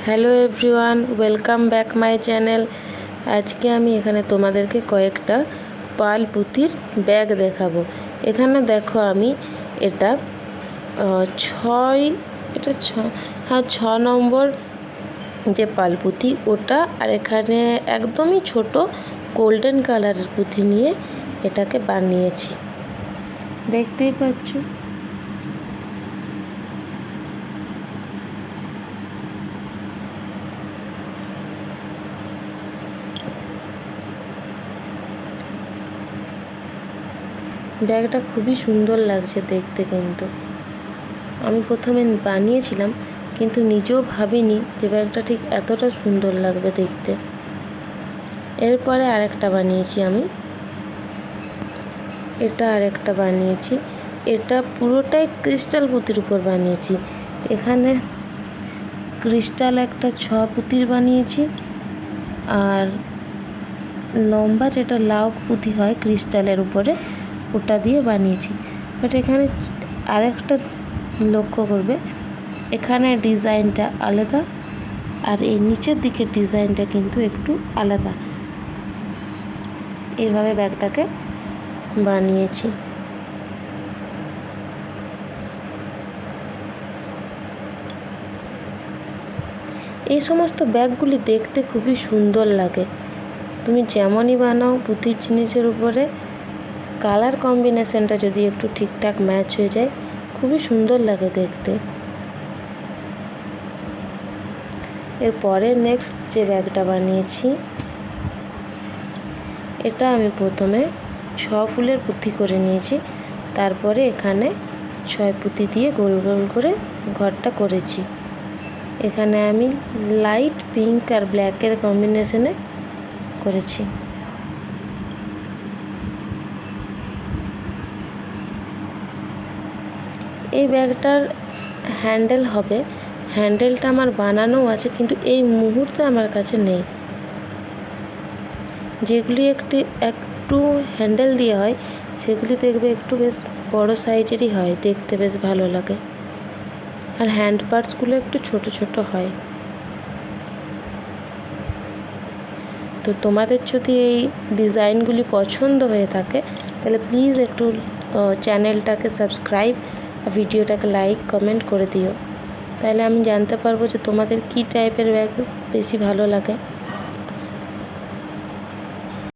Hello everyone, welcome back my channel. আজকে আমি এখানে তোমাদেরকে কয়েকটা পাল পুঁতির ব্যাগ দেখাবো। এখানে দেখো আমি এটা ছ নম্বর যে পাল পুঁতি ওটা, আর এখানে একদমই ছোট গোল্ডেন কালারের পুঁতি নিয়ে এটাকে বানিয়েছি, দেখতেই পাচ্ছ। ব্যাগটা খুবই সুন্দর লাগছে দেখতে, কিন্তু আমি প্রথমে বানিয়েছিলাম কিন্তু নিজেও ভাবিনি যে ব্যাগটা ঠিক এতটা সুন্দর লাগবে দেখতে। এরপরে আরেকটা বানিয়েছি আমি, আরেকটা বানিয়েছি। এটা পুরোটাই ক্রিস্টাল পুঁতির উপর বানিয়েছি। এখানে ক্রিস্টাল একটা 6 পুঁতির বানিয়েছি, আর লম্বা যেটা লাউ পুঁতি হয় ক্রিস্টালের উপরে ওটা দিয়ে বানিয়েছি। বাট এখানে আরেকটা লক্ষ্য করবে, এখানে ডিজাইনটা আলাদা আর এই নিচের দিকের ডিজাইনটা কিন্তু একটু আলাদা। এইভাবে ব্যাগটাকে বানিয়েছি। এই সমস্ত ব্যাগগুলি দেখতে খুবই সুন্দর লাগে। তুমি যেমনই বানাও পুঁতির জিনিসের উপরে কালার কম্বিনেশনটা যদি একটু ঠিকঠাক ম্যাচ হয়ে যায় খুবই সুন্দর লাগে দেখতে। এরপরে নেক্সট যে ব্যাগটা বানিয়েছি, এটা আমি প্রথমে 6 ফুলের পুঁতি করে নিয়েছি, তারপরে এখানে 6 পুঁতি দিয়ে গোল গোল করে ঘরটা করেছি। এখানে আমি লাইট পিঙ্ক আর ব্ল্যাকের কম্বিনেশনে করেছি। এই ব্যাগটার হ্যান্ডেল হবে, হ্যান্ডেলটা আমার বানানো আছে কিন্তু এই মুহূর্তে আমার কাছে নেই। যেগুলি একটু হ্যান্ডেল দিয়ে হয় সেগুলি দেখবে একটু বেশ বড় সাইজেরই হয়, দেখতে বেশ ভালো লাগে, আর হ্যান্ড পার্টসগুলো একটু ছোট ছোট হয়। তো তোমাদের যদি এই ডিজাইনগুলি পছন্দ হয়ে থাকে তাহলে প্লিজ একটু চ্যানেলটাকে সাবস্ক্রাইব আর ভিডিওটাকে লাইক কমেন্ট করে দিও, তাহলে আমি জানতে পারবো যে তোমাদের কী টাইপের ব্যাগ বেশি ভালো লাগে।